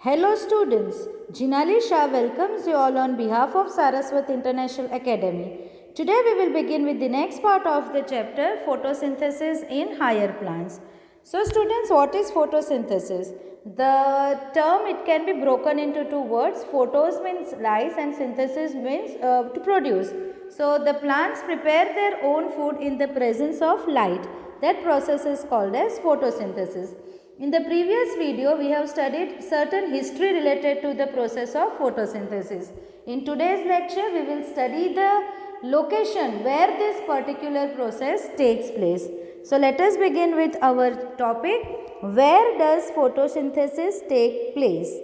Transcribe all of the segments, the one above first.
Hello students, Jinali Shah welcomes you all on behalf of Saraswat International Academy. Today we will begin with the next part of the chapter photosynthesis in higher plants. So students, what is photosynthesis? The term, it can be broken into two words. Photos means rise and synthesis means to produce. So the plants prepare their own food in the presence of light. That process is called as photosynthesis. In the previous video, we have studied certain history related to the process of photosynthesis. In today's lecture, we will study the location where this particular process takes place. So, let us begin with our topic, where does photosynthesis take place?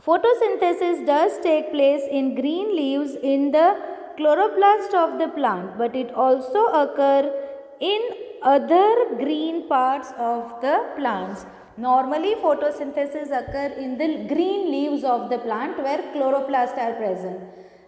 Photosynthesis does take place in green leaves in the chloroplast of the plant, but it also occurs in other green parts of the plants. Normally photosynthesis occurs in the green leaves of the plant where chloroplasts are present.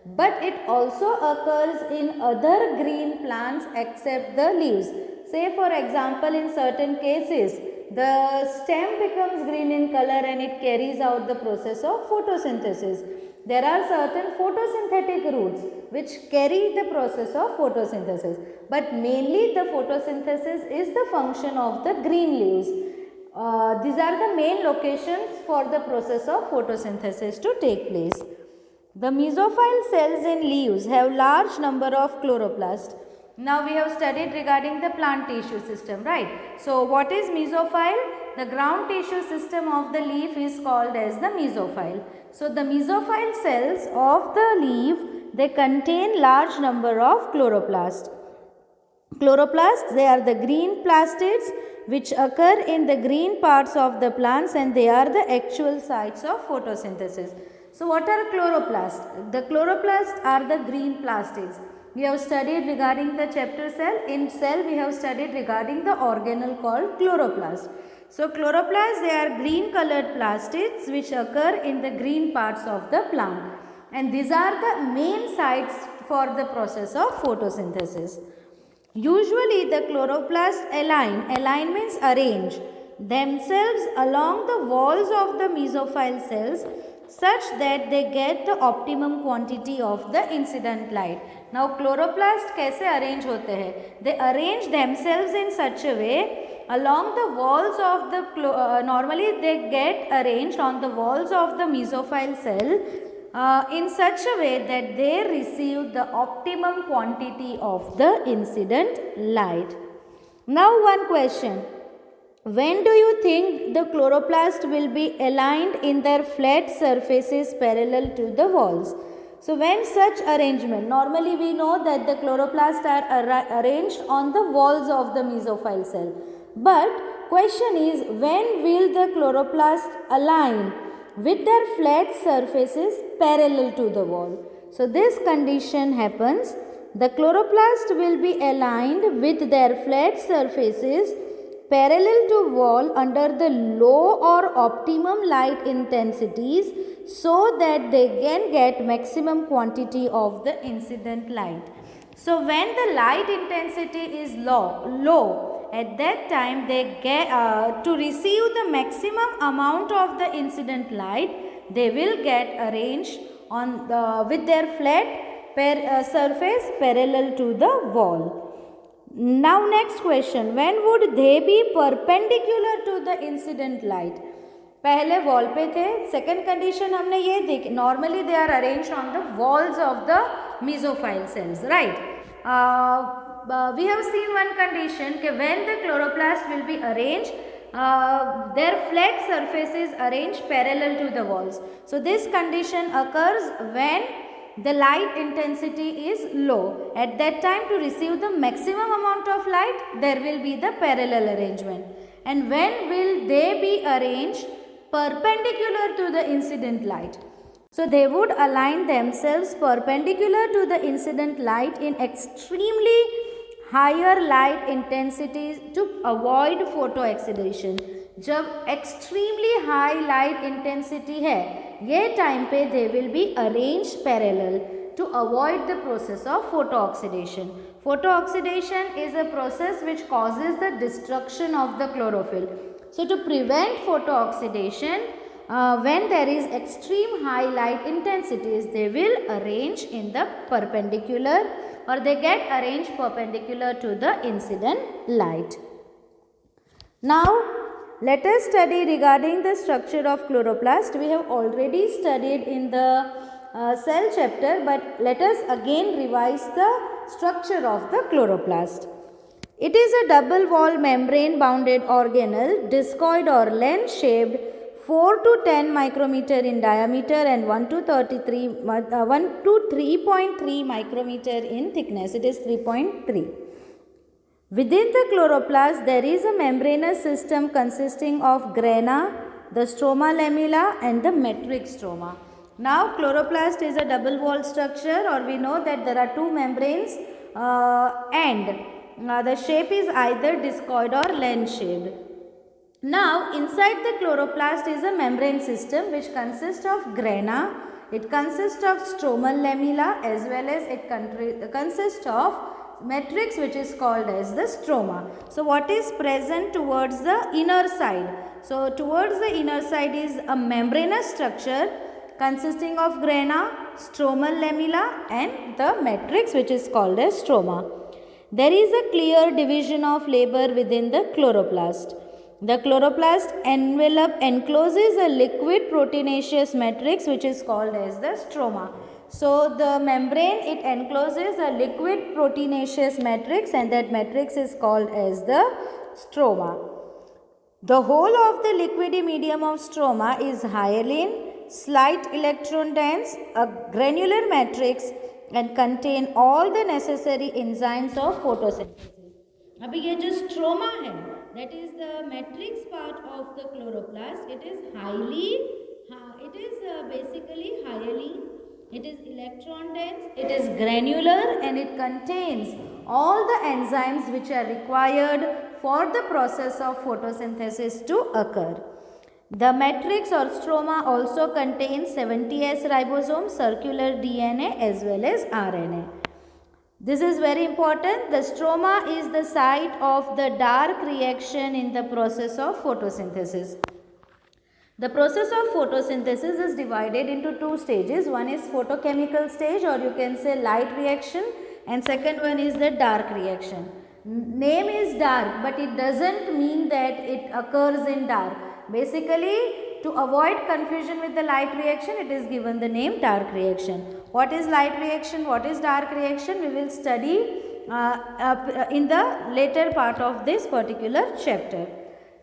But it also occurs in other green plants except the leaves. Say for example, in certain cases, the stem becomes green in color and it carries out the process of photosynthesis. There are certain photosynthetic roots which carry the process of photosynthesis, but mainly the photosynthesis is the function of the green leaves. These are the main locations for the process of photosynthesis to take place. The mesophyll cells in leaves have large number of chloroplasts. Now we have studied regarding the plant tissue system, right? So what is mesophyll? The ground tissue system of the leaf is called as the mesophyll. So the mesophyll cells of the leaf, they contain large number of chloroplasts. Chloroplasts, they are the green plastids which occur in the green parts of the plants, and they are the actual sites of photosynthesis. So what are chloroplasts? The chloroplasts are the green plastids. We have studied regarding the chapter cell. In cell we have studied regarding the organelle called chloroplast. So chloroplasts, they are green colored plastids which occur in the green parts of the plant, and these are the main sites for the process of photosynthesis. Usually the chloroplasts align means arrange themselves along the walls of the mesophyll cells such that they get the optimum quantity of the incident light. Now chloroplast कैसे arrange होते हैं? They arrange themselves in such a way along the walls of the normally they get arranged on the walls of the mesophyll cell in such a way that they receive the optimum quantity of the incident light. Now one question. When do you think the chloroplast will be aligned in their flat surfaces parallel to the walls? So when such arrangement, normally we know that the chloroplasts are arranged on the walls of the mesophyll cell. But question is, when will the chloroplast align with their flat surfaces parallel to the wall? So this condition happens, the chloroplast will be aligned with their flat surfaces parallel to wall under the low or optimum light intensities so that they can get maximum quantity of the incident light. So when the light intensity is low, at that time they get to receive the maximum amount of the incident light, they will get arranged on with their flat surface parallel to the wall. Now next question, when would they be perpendicular to the incident light? पहले wall पे थे. Second condition हमने ये देखी, normally they are arranged on the walls of the mesophyll cells, right? We have seen one condition कि when the chloroplast will be arranged, their flat surface is arranged parallel to the walls. So this condition occurs when the light intensity is low. At that time, to receive the maximum amount of light, there will be the parallel arrangement. And when will they be arranged? Perpendicular to the incident light. So they would align themselves perpendicular to the incident light in extremely higher light intensities to avoid photo-oxidation. जब extremely high light intensity है, ये time पे they will be arranged parallel to avoid the process of photo-oxidation. Photo-oxidation is a process which causes the destruction of the chlorophyll. So to prevent photo-oxidation, when there is extreme high light intensities, they will arrange in the perpendicular, or they get arranged perpendicular to the incident light. Now, let us study regarding the structure of chloroplast. We have already studied in the cell chapter, but let us again revise the structure of the chloroplast. It is a double wall membrane bounded organelle, discoid or lens shaped, 4 to 10 micrometer in diameter and 1 to 3.3 micrometer in thickness. It is 3.3. Within the chloroplast, there is a membranous system consisting of grana, the stroma lamella and the matrix stroma. Now, chloroplast is a double wall structure, or we know that there are two membranes and the shape is either discoid or lens shaped. Now, inside the chloroplast is a membrane system which consists of grana, it consists of stromal lamella as well as it consists of matrix which is called as the stroma. So, what is present towards the inner side? So, towards the inner side is a membranous structure consisting of grana, stromal lamella and the matrix which is called as stroma. There is a clear division of labor within the chloroplast. The chloroplast envelope encloses a liquid proteinaceous matrix which is called as the stroma. So, the membrane, it encloses a liquid proteinaceous matrix and that matrix is called as the stroma. The whole of the liquidy medium of stroma is hyaline, slight electron dense, a granular matrix and contain all the necessary enzymes of photosynthesis. अभी ये जो stroma है, that is the matrix part of the chloroplast. It is basically hyaline. It is electron dense, it is granular and it contains all the enzymes which are required for the process of photosynthesis to occur. The matrix or stroma also contains 70S ribosomes, circular DNA as well as RNA. This is very important. The stroma is the site of the dark reaction in the process of photosynthesis. The process of photosynthesis is divided into two stages. One is photochemical stage, or you can say light reaction, and second one is the dark reaction. Name is dark, but it doesn't mean that it occurs in dark. Basically, to avoid confusion with the light reaction, it is given the name dark reaction. What is light reaction? What is dark reaction? We will study in the later part of this particular chapter.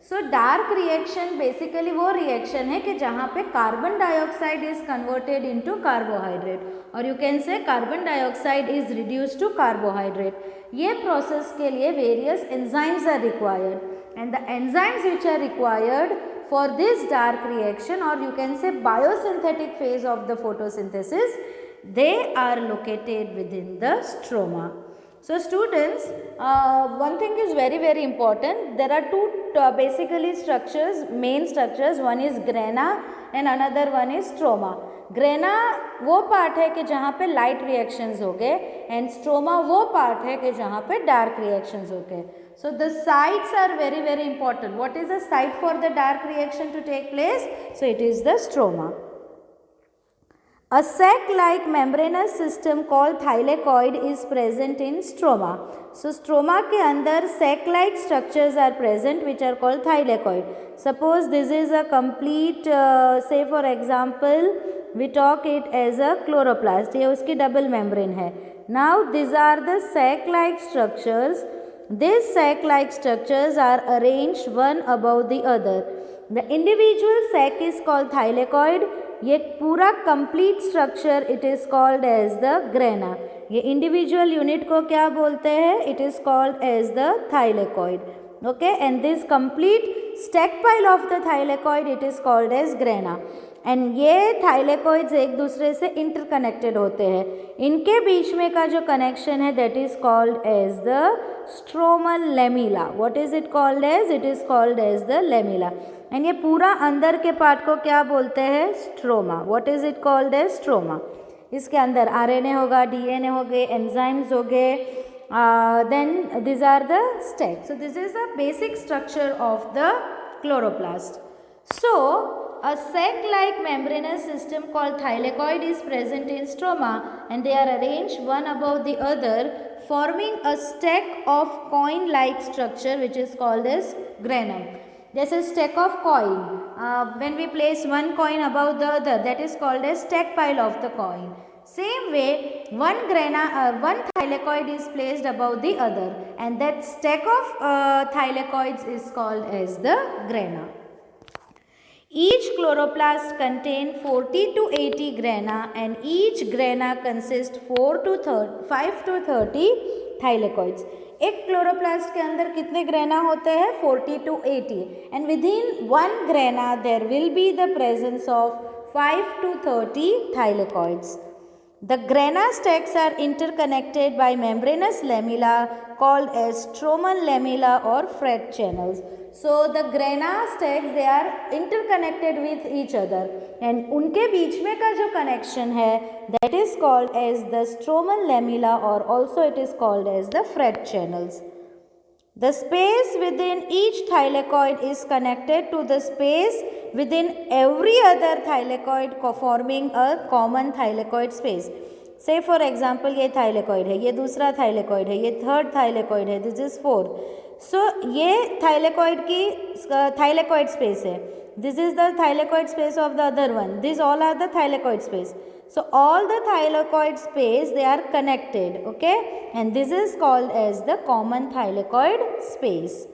So, dark reaction basically वो reaction है कि जहाँ पे carbon dioxide is converted into carbohydrate, और you can say carbon dioxide is reduced to carbohydrate. ये process के लिए various enzymes are required, and the enzymes which are required for this dark reaction, or you can say biosynthetic phase of the photosynthesis, they are located within the stroma. So, students, one thing is very important. There are two basically structures, main structures. One is grana and another one is stroma. Grana वो part है कि जहाँ पे light reactions हो गए, and stroma वो part है कि जहाँ पे dark reactions हो गए. So, the sites are very important. What is the site for the dark reaction to take place? So, it is the stroma. A sac-like membranous system called thilakoid is present in stroma. So, stroma के अंदर sac-like structures are present which are called thylakoid. Suppose this is a complete, say for example, we talk it as a chloroplast. ये उसकी double membrane है. Now, these are the sac-like structures. These sac-like structures are arranged one above the other. The individual sac is called thylakoid. ये पूरा complete structure it is called as the grana. ये individual unit को क्या बोलते हैं? It is called as the thylakoid. Okay, and this complete stack pile of the thylakoid it is called as grana. And ये thylakoids एक दूसरे से interconnected होते हैं. इनके बीच में का जो connection है that is called as the stromal lamella. What is it called as? It is called as the lamella. And ये पूरा अंदर के पार्ट को क्या बोलते हैं? Stroma. What is it called as? Stroma. इसके अंदर आरएनए होगा, डीएनए हो गए, एंजाइम्स हो गए, then this are the stack. So this is the basic structure of the chloroplast. सो a sac-like membranous system called thylakoid is present in stroma, and they are arranged one above the other, forming a stack of coin-like structure which is called as grana. This is stack of coin. When we place one coin above the other, that is called as stack pile of the coin. Same way, one thylakoid is placed above the other, and that stack of thylakoids is called as the grana. Each chloroplast contains 40 to 80 grana, and each grana consists 5 to 30 thylakoids. एक chloroplast के अंदर कितने grana होते हैं? 40 to 80, and within one grana there will be the presence of 5 to 30 thylakoids. The grana stacks are interconnected by membranous lamella called as stromal lamella or fret channels. So the grana stacks, they are interconnected with each other, and उनके बीच में का जो connection है that is called as the stromal lamella, or also it is called as the fret channels. The space within each thylakoid is connected to the space within every other thylakoid, forming a common thylakoid space. Say for example, ये thylakoid है, ये दूसरा thylakoid है, ये third thylakoid है, this is fourth. So ये thylakoid की thylakoid space है. This is the thylakoid space of the other one. These all are the thylakoid space. So all the thylakoid space, they are connected, okay, and this is called as the common thylakoid space.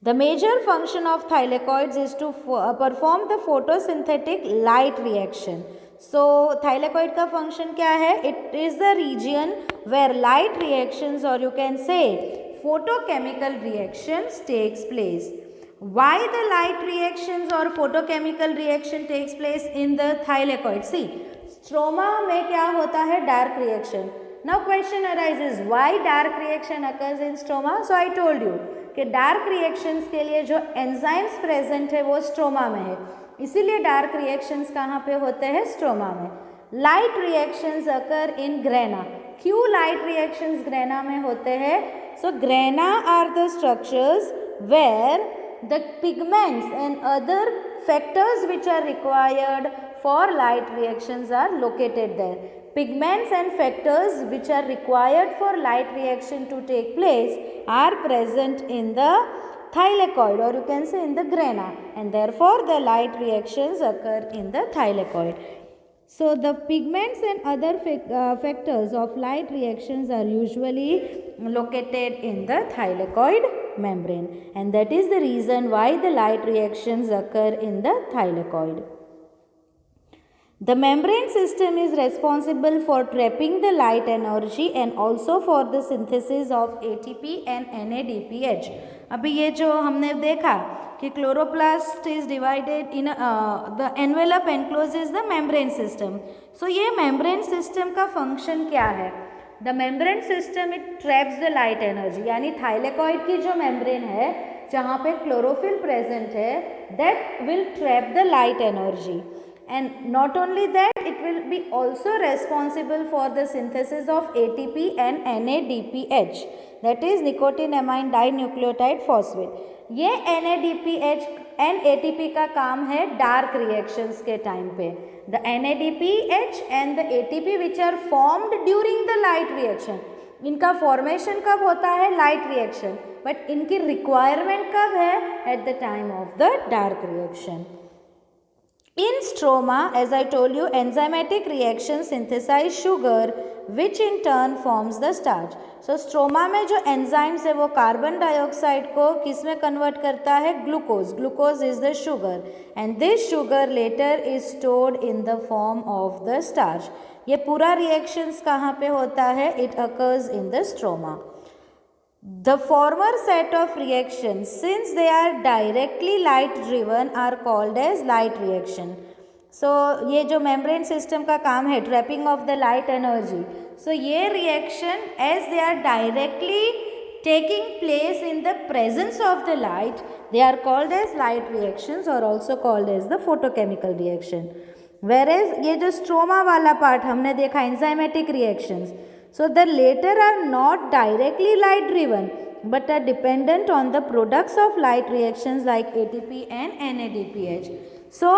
The major function of thylakoids is to perform the photosynthetic light reaction. So thylakoid का function क्या है? It is the region where light reactions, or you can say photochemical reactions takes place. Why the light reactions or photochemical reaction takes place in the thylakoid? See, stroma में क्या होता है? Dark reaction. Now question arises, why dark reaction occurs in stroma? So I told you कि dark reactions के लिए जो enzymes present है वो stroma में है, इसीलिए dark reactions कहाँ पे होते हैं? stroma में. Light reactions occur in grana. क्यों light reactions grana में होते हैं? So grana are the structures where the pigments and other factors which are required for light reactions are located there. Pigments and factors which are required for light reaction to take place are present in the thylakoid, or you can say in the grana, and therefore the light reactions occur in the thylakoid. So the pigments and other factors of light reactions are usually located in the thylakoid membrane, and that is the reason why the light reactions occur in the thylakoid. The membrane system is responsible for trapping the light energy and also for the synthesis of ATP and NADPH. अभी ये जो हमने देखा कि chloroplast is divided in the envelope encloses the membrane system. So ये membrane system का function क्या है? The membrane system, it traps the light energy. यानी thylakoid की जो membrane है जहाँ पे chlorophyll present है, that will trap the light energy. And not only that, it will be also responsible for the synthesis of ATP and NADPH, that is nicotinamide dinucleotide phosphate. ये NADPH and ATP का काम है dark reactions के time पे. The NADPH and the ATP which are formed during the light reaction, इनका formation कब होता है? Light reaction. But इनकी requirement कब है? At the time of the dark reaction. In stroma, as I told you, enzymatic reactions synthesize sugar, which in turn forms the starch. So stroma में जो enzymes है वो कार्बन डाइऑक्साइड को किस में कन्वर्ट करता है? Glucose. Glucose is the sugar, and this sugar later is stored in the form of the starch. ये पूरा reactions कहाँ पे होता है? It occurs in the stroma. The former set of reactions, since they are directly light driven, are called as light reaction. So ये जो membrane system का काम है trapping of the light energy. So ये reaction, as they are directly taking place in the presence of the light, they are called as light reactions, or also called as the photochemical reaction. Whereas ये जो stroma वाला part हमने देखा enzymatic reactions, so the latter are not directly light driven but are dependent on the products of light reactions like ATP and NADPH. सो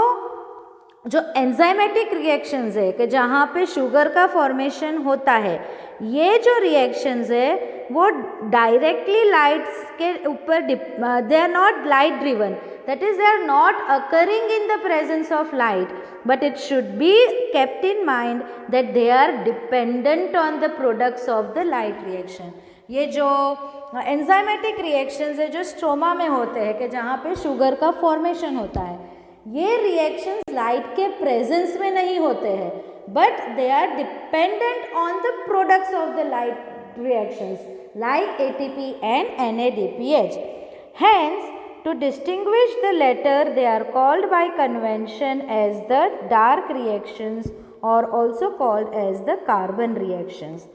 जो enzymatic reactions है कि जहाँ पे शुगर का फॉर्मेशन होता है, ये जो रिएक्शंस है वो डायरेक्टली लाइट्स के ऊपर they are not light driven, that is they are not occurring in the presence of light, but it should be kept in mind that they are dependent on the products of the light reaction. ये जो enzymatic reactions है जो stroma में होते हैं कि जहाँ पे शुगर का फॉर्मेशन होता है, ये रिएक्शंस लाइट के प्रेजेंस में नहीं होते हैं, but they are dependent on the products of the light reactions like ATP and NADPH. Hence, to distinguish the latter, they are called by convention as the dark reactions or also called as the carbon reactions.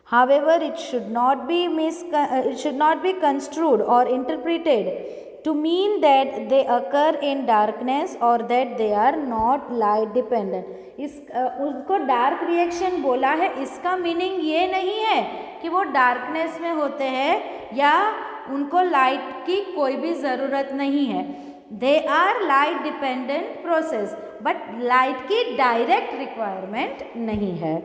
However, it should not be construed or interpreted to mean that they occur in darkness or that they are not light dependent. उसको dark reaction बोला है, इसका meaning ये नहीं है कि वो darkness में होते हैं या उनको लाइट की कोई भी ज़रूरत नहीं है. They are light dependent process, but light की डायरेक्ट रिक्वायरमेंट नहीं है.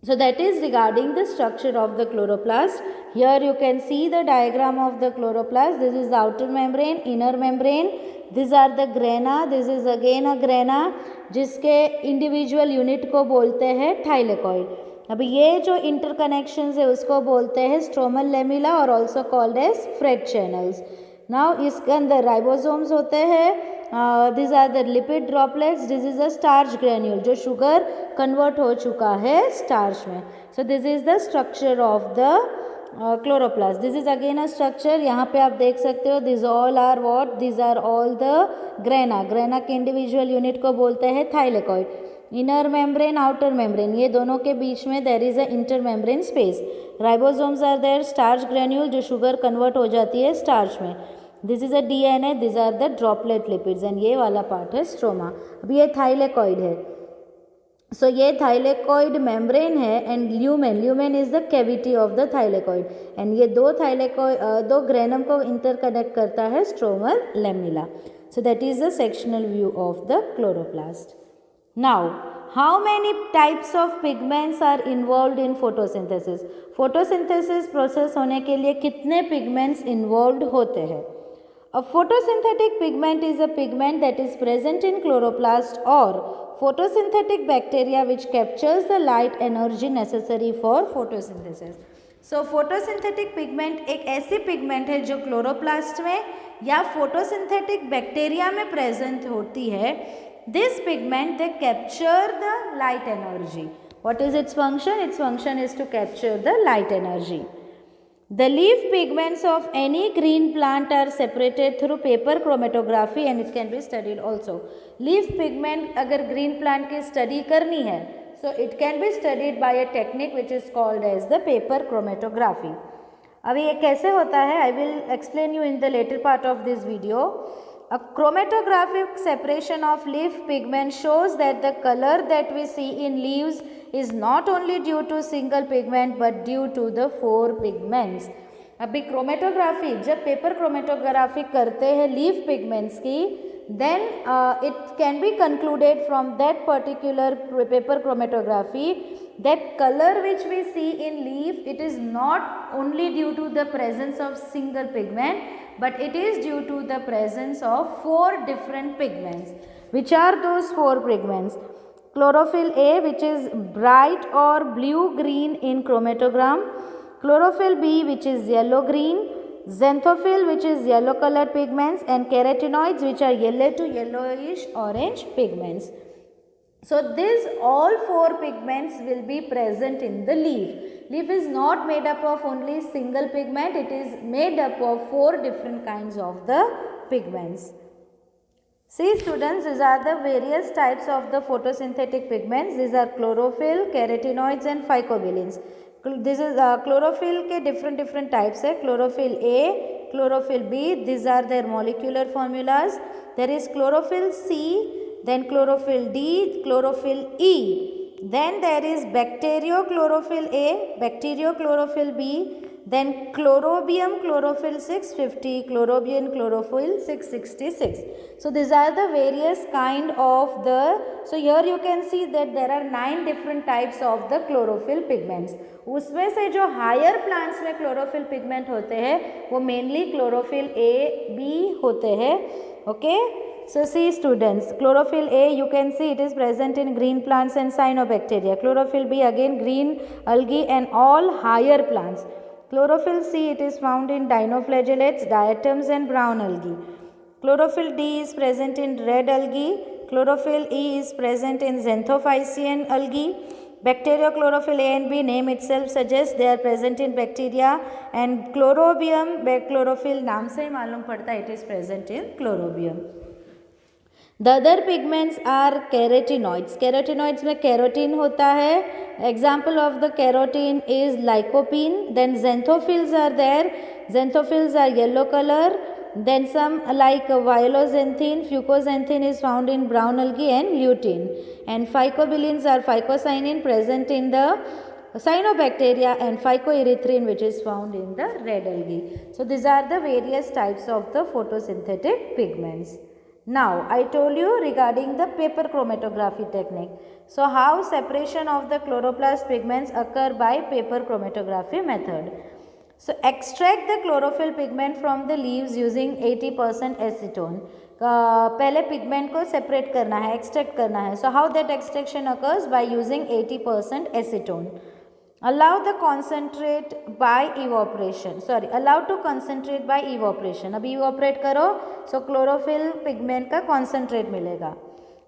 So that is regarding the structure of the chloroplast. Here you can see the diagram of the chloroplast. This is the outer membrane, inner membrane. These are the grana. This is again a grana जिसके individual unit को बोलते हैं thilakoid. अब ये जो interconnections है उसको बोलते हैं stromal lamella और also called as Fred channels. Now इसके अंदर ribosomes होते हैं. These are the lipid droplets. This is a starch granule जो sugar convert हो चुका है starch में. So this is the structure of the chloroplast. This is again a structure. यहाँ पे आप देख सकते हो these all are what? These are all the grana. Grana के individual unit को बोलते हैं thylakoid. Inner membrane, outer membrane, ये दोनों के बीच में there is a intermembrane space. Ribosomes are there, starch granule जो sugar convert हो जाती है starch में. This is a DNA, these are the droplet lipids and ये वाला part है stroma. अब ये thylakoid है. So ये thylakoid membrane है and lumen is the cavity of the thylakoid and ये दो granum को interconnect करता है stromal lamella. So that is the sectional view of the chloroplast. Now, how many types of pigments are involved in photosynthesis? Photosynthesis process होने के लिए कितने pigments involved होते हैं? A photosynthetic pigment is a pigment that is present in chloroplast or photosynthetic bacteria which captures the light energy necessary for photosynthesis. So photosynthetic pigment एक ऐसी pigment है जो chloroplast में या photosynthetic bacteria में present होती है. This pigment they capture the light energy. What is its function? Its function is to capture the light energy. The leaf pigments of any green plant are separated through paper chromatography and it can be studied also. Leaf pigment अगर green plant की study करनी है, so it can be studied by a technique which is called as the paper chromatography. अभी ये कैसे होता है? I will explain you in the later part of this video. A chromatographic separation of leaf pigment shows that the color that we see in leaves is not only due to single pigment but due to the four pigments. अभी chromatography जब paper chromatography करते हैं leaf pigments की, then it can be concluded from that particular paper chromatography that color which we see in leaf, it is not only due to the presence of single pigment but it is due to the presence of four different pigments. Which are those four pigments? Chlorophyll A, which is bright or blue green in chromatogram. Chlorophyll B, which is yellow green. Xanthophyll, which is yellow colored pigments, and carotenoids, which are yellow to yellowish orange pigments. So these all four pigments will be present in the leaf. Leaf is not made up of only single pigment, it is made up of four different kinds of the pigments. See students, these are the various types of the photosynthetic pigments. These are chlorophyll, carotenoids and phycobilins. This is chlorophyll के different types है. Chlorophyll A, chlorophyll B, these are their molecular formulas. There is chlorophyll C, then chlorophyll D, chlorophyll E. Then there is bacteriochlorophyll A, bacteriochlorophyll B, then chlorobium chlorophyll 650, chlorobium chlorophyll 666. So these are the various kind of the, so here you can see that there are 9 different types of the chlorophyll pigments. उसमें से जो higher plants में chlorophyll pigment होते हैं वो mainly chlorophyll A, B होते हैं. Okay, so see students, chlorophyll A you can see it is present in green plants and cyanobacteria. Chlorophyll B again green algae and all higher plants. Chlorophyll C it is found in dinoflagellates, diatoms and brown algae. Chlorophyll D is present in red algae. Chlorophyll E is present in xanthophyll algae. Bacteria chlorophyll A and B name itself suggests they are present in bacteria, and chlorobium chlorophyll नाम से ही मालूम पड़ता है it is present in chlorobium. The other pigments are carotenoids. Carotenoids में carotene होता है. Example of the carotene is lycopene. Then xanthophylls are there. Xanthophylls are yellow color. Then some like violoxanthine, fucoxanthine is found in brown algae and lutein. And phycobilins are phycocyanin present in the cyanobacteria, and phycoerythrin which is found in the red algae. So these are the various types of the photosynthetic pigments. Now I told you regarding the paper chromatography technique. So how separation of the chloroplast pigments occur by paper chromatography method. So extract the chlorophyll pigment from the leaves using 80% acetone. पहले pigment को separate करना है, extract करना है. So how that extraction occurs? By using 80% acetone. Allow the concentrate by evaporation. Allow to concentrate by evaporation. अभी evaporate करो, so chlorophyll pigment का concentrate मिलेगा.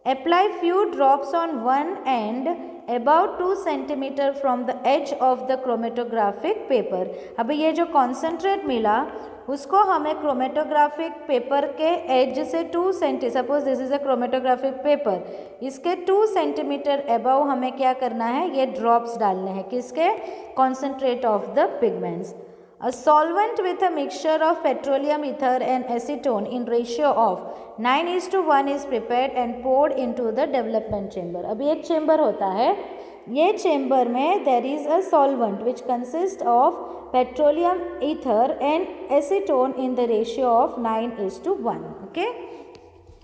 Apply few drops on one end about 2 cm from the edge of the chromatographic paper. अभी ये जो concentrate मिला उसको हमें chromatographic paper के edge से 2 cm, suppose this is a chromatographic paper, इसके 2 cm above हमें क्या करना है, ये drops डालने हैं किसके, concentrate of the pigments. A solvent with a mixture of petroleum ether and acetone in ratio of 9:1 is prepared and poured into the development chamber. अभी एक chamber होता है, ये chamber में there is a solvent which consists of petroleum ether and acetone in the ratio of 9:1. Okay.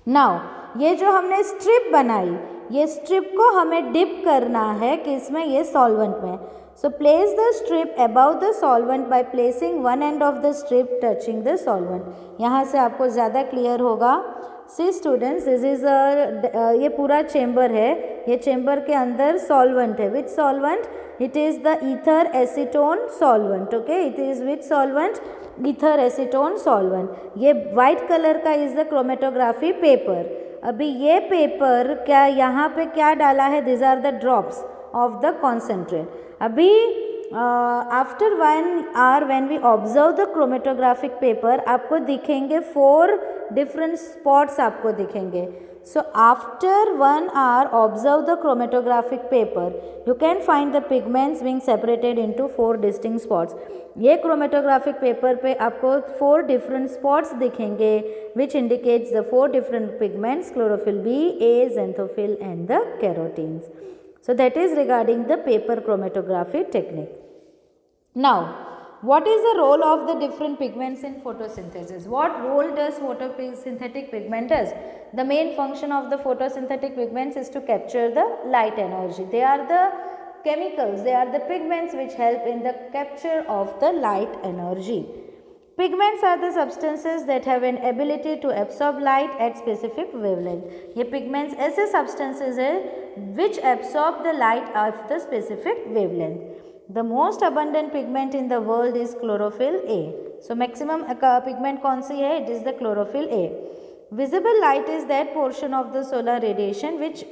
Now ये जो हमने strip बनाई, ये strip को हमें dip करना है किसमें, ये solvent में. So place the strip above the solvent by placing one end of the strip touching the solvent. यहाँ से आपको ज़्यादा clear होगा. See students, this is a ये पूरा chamber है, ये chamber के अंदर solvent है. Which solvent? It is the ether acetone solvent. Okay, it is which solvent? Ether acetone solvent. ये white color का is the chromatography paper. अभी ये paper क्या यहाँ पे क्या डाला है? These are the drops of the concentrate. अभी after 1 hour when we observe the chromatographic paper आपको दिखेंगे 4 different spots आपको दिखेंगे. So after 1 hour observe the chromatographic paper you can find the pigments being separated into 4 distinct spots. ये chromatographic paper पे आपको 4 different spots दिखेंगे which indicates the 4 different pigments chlorophyll B, A, xanthophylls and the carotenes. So that is regarding the paper chromatography technique. Now, what is the role of the different pigments in photosynthesis? What role does photosynthetic pigment does? The main function of the photosynthetic pigments is to capture the light energy. They are the chemicals, they are the pigments which help in the capture of the light energy. Pigments are the substances that have an ability to absorb light at specific wavelength. ये pigments ऐसे substances हैं which absorb the light at the specific wavelength. The most abundant pigment in the world is chlorophyll A. So maximum pigment कौन सी है? It is the chlorophyll A. Visible light is that portion of the solar radiation which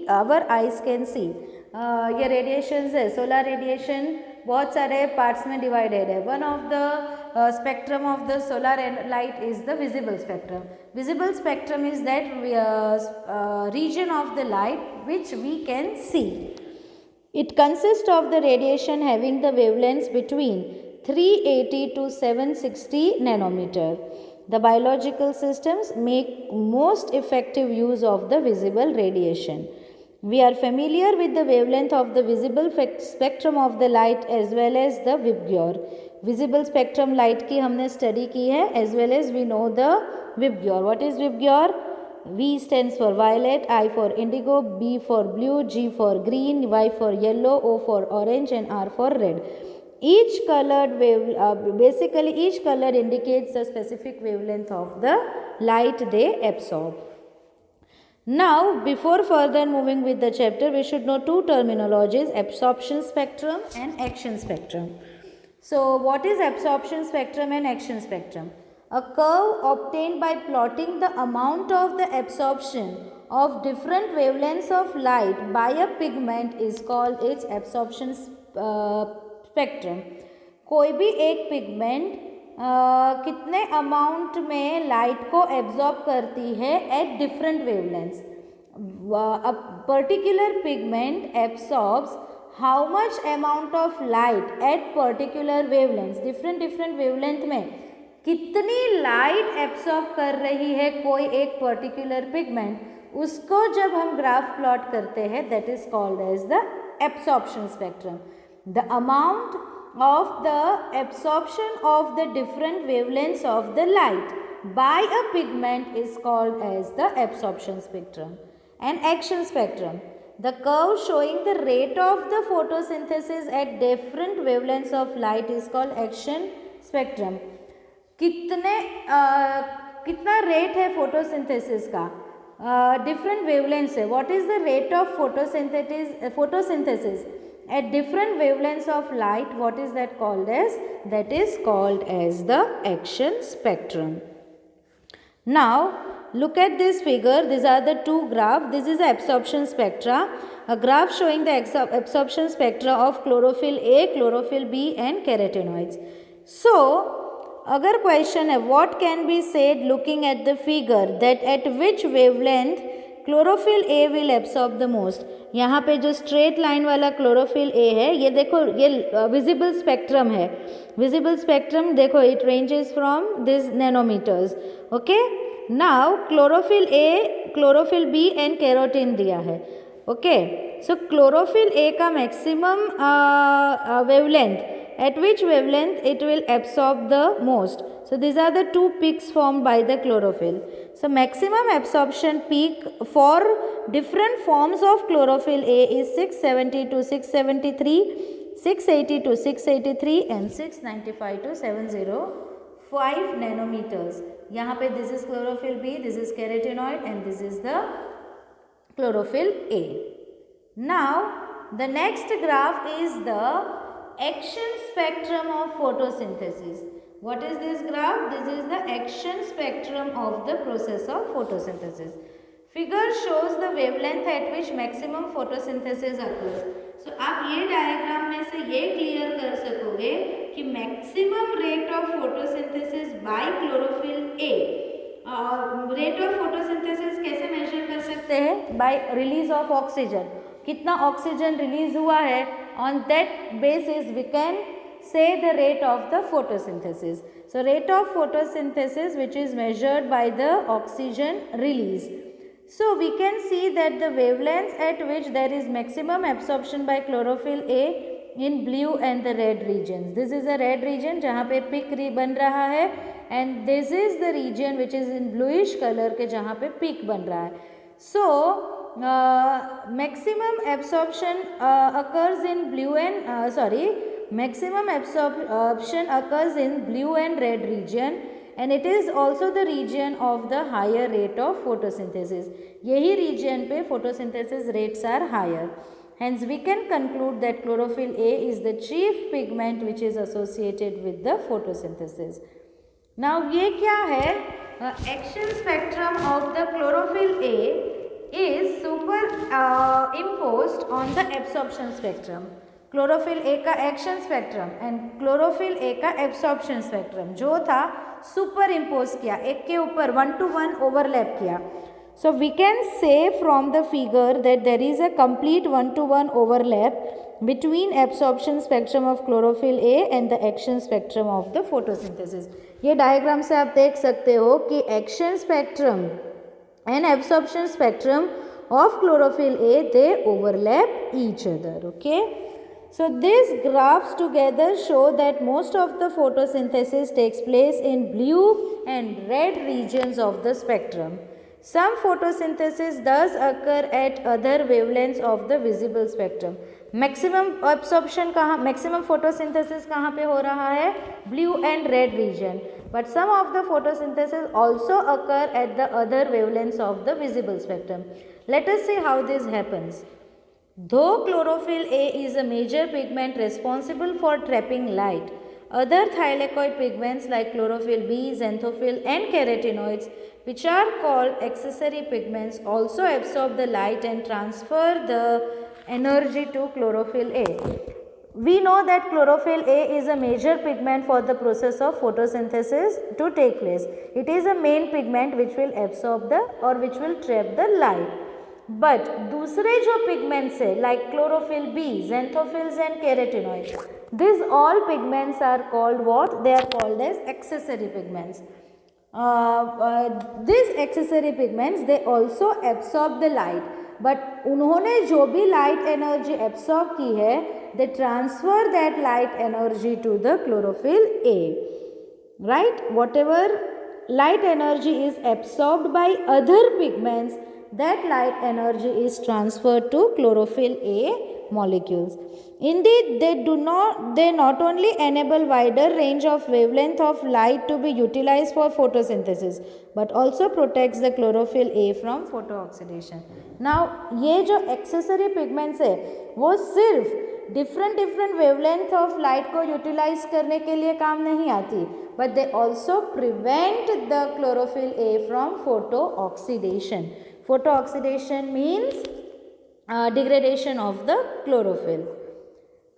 our eyes can see. ये radiations है, solar radiation बहुत सारे parts में divided है. One of the spectrum of the solar light is the visible spectrum. Visible spectrum is that region of the light which we can see. It consists of the radiation having the wavelengths between 380 to 760 nanometer. The biological systems make most effective use of the visible radiation. We are familiar with the wavelength of the visible spectrum of the light as well as the VIBGYOR. Visible spectrum light की हमने study की है as well as we know the VIBGYOR. What is VIBGYOR? V stands for violet, I for indigo, B for blue, G for green, Y for yellow, O for orange and R for red. Each colored basically each color indicates the specific wavelength of the light they absorb. Now, before further moving with the chapter, we should know two terminologies, absorption spectrum and action spectrum. So, what is absorption spectrum and action spectrum? A curve obtained by plotting the amount of the absorption of different wavelengths of light by a pigment is called its absorption spectrum. कोई भी एक pigment कितने amount में light को absorb करती है at different wavelengths. A particular pigment absorbs how much amount of light at particular wavelengths. Different wavelength में कितनी लाइट एब्सॉर्ब कर रही है कोई एक पर्टिकुलर पिगमेंट, उसको जब हम ग्राफ प्लॉट करते हैं that is called as the absorption spectrum. The amount of the absorption of the different wavelengths of the light by a pigment is called as the absorption spectrum. And action spectrum, the curve showing the rate of the photosynthesis at different wavelengths of light is called action spectrum. कितना rate है photosynthesis का different wavelength से. What is the rate of photosynthesis at different wavelengths of light? What is that called as? That is called as the action spectrum. Now look at this figure. These are the two graphs. This is the absorption spectra, a graph showing the absorption spectra of chlorophyll A, chlorophyll B and carotenoids. So अगर question है what can be said looking at the figure that at which wavelength chlorophyll a will absorb the most. यहाँ पे जो straight line वाला chlorophyll a है ये देखो, ये विजिबल स्पेक्ट्रम है. विजिबल स्पेक्ट्रम देखो, it ranges from this nanometres. Okay, now chlorophyll a, chlorophyll b and carotene दिया है. ओके, सो क्लोरोफिल ए का maximum wavelength, at which wavelength it will absorb the most. So these are the two peaks formed by the chlorophyll. So maximum absorption peak for different forms of chlorophyll A is 670 to 673, 680 to 683 and 695 to 705 nanometers. यहाँ पे this is chlorophyll B, this is carotenoid and this is the chlorophyll A. Now the next graph is the action spectrum of photosynthesis. What is this graph? This is the action spectrum of the process of photosynthesis. Figure shows the wavelength at which maximum photosynthesis occurs. So आप ये diagram में से ये clear कर सकोगे कि maximum rate of photosynthesis by chlorophyll a. Rate of photosynthesis कैसे measure कर सकते हैं? By release of oxygen. कितना ऑक्सीजन रिलीज हुआ है, on that basis we can say the rate of the photosynthesis. So rate of photosynthesis which is measured by the oxygen release. So we can see that the wavelengths at which there is maximum absorption by chlorophyll A in blue and the red regions. This is a red region जहाँ पे peak बन रहा है and this is the region which is in bluish color के जहाँ पे peak बन रहा है. So maximum absorption occurs in blue and maximum absorption occurs in blue and red region and it is also the region of the higher rate of photosynthesis. यही region पे photosynthesis rates are higher. Hence we can conclude that chlorophyll A is the chief pigment which is associated with the photosynthesis. Now ये क्या है? Action spectrum of the chlorophyll A is superimposed on the absorption spectrum. Chlorophyll ए का action spectrum and chlorophyll ए का absorption spectrum जो था super impose किया, एक के ऊपर 1 to 1 ओवरलैप किया. So we can say from the figure that there is a complete 1 to 1 overlap between absorption spectrum of chlorophyll A and the action spectrum of the photosynthesis. ये diagram से आप देख सकते हो कि action spectrum and absorption spectrum of chlorophyll A, they overlap each other. Okay. So these graphs together show that most of the photosynthesis takes place in blue and red regions of the spectrum. Some photosynthesis does occur at other wavelengths of the visible spectrum. Maximum absorption कहाँ, maximum photosynthesis कहाँ पे हो रहा है? Blue and red region. But some of the photosynthesis also occur at the other wavelengths of the visible spectrum. Let us see how this happens. Though chlorophyll A is a major pigment responsible for trapping light, other thylakoid pigments like chlorophyll B, xanthophyll and carotenoids, which are called accessory pigments, also absorb the light and transfer the energy to chlorophyll A. We know that chlorophyll A is a major pigment for the process of photosynthesis to take place. It is a main pigment which will absorb the or which will trap the light. But दूसरे जो pigments है like chlorophyll B, xanthophylls and carotenoids, these all pigments are called what? They are called as accessory pigments. These accessory pigments, they also absorb the light. But उन्होंने जो भी light energy absorb की है, they transfer that light energy to the chlorophyll A. Right? Whatever light energy is absorbed by other pigments, that light energy is transferred to chlorophyll A molecules. Indeed, they not only enable wider range of wavelength of light to be utilized for photosynthesis, but also protects the chlorophyll A from photooxidation. Now, ये जो accessory pigments है, वो सिर्फ different wavelength of light को utilize करने के लिए काम नहीं आती, but they also prevent the chlorophyll A from photooxidation. Photooxidation means degradation of the chlorophyll.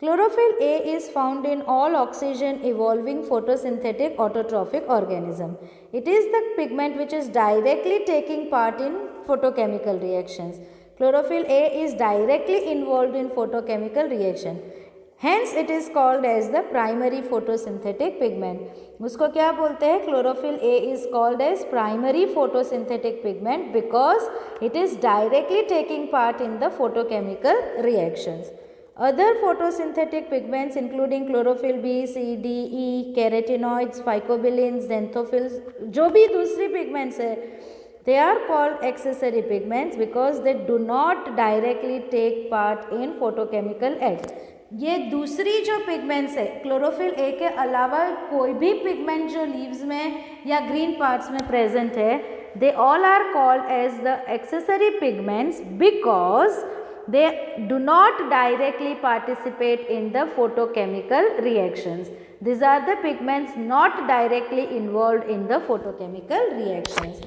Chlorophyll A is found in all oxygen evolving photosynthetic autotrophic organism. It is the pigment which is directly taking part in photochemical reactions. Chlorophyll A is directly involved in photochemical reaction. Hence it is called as the primary photosynthetic pigment. उसको क्या बोलते हैं? Chlorophyll A is called as primary photosynthetic pigment because it is directly taking part in the photochemical reactions. Other photosynthetic pigments including chlorophyll B, C, D, E, carotenoids, phycobilins, xanthophylls, जो भी दूसरी pigments है, they are called accessory pigments because they do not directly take part in photochemical act. ये दूसरी जो pigments है chlorophyll A के अलावा कोई भी पिगमेंट जो लीव्स में या ग्रीन पार्ट्स में प्रेजेंट है, they all are called as the accessory pigments because they do not directly participate in the photochemical reactions. These are the pigments not directly involved in the photochemical reactions.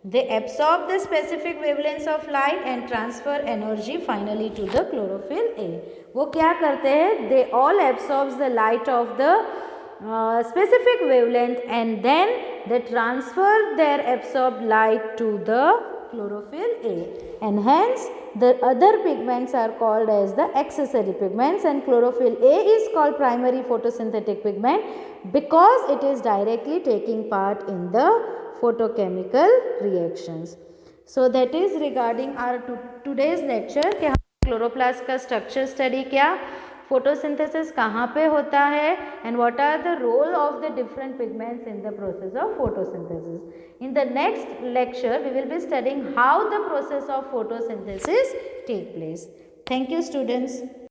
They absorb the specific wavelengths of light and transfer energy finally to the chlorophyll A. वो क्या करते हैं? They all absorbs the light of the specific wavelength and then they transfer their absorbed light to the chlorophyll A, and hence the other pigments are called as the accessory pigments, and chlorophyll A is called primary photosynthetic pigment because it is directly taking part in the photochemical reactions. So that is regarding our today's lecture कि हम chloroplast का structure study किया, photosynthesis कहाँ पे होता है and what are the role of the different pigments in the process of photosynthesis. In the next lecture we will be studying how the process of photosynthesis take place. Thank you students.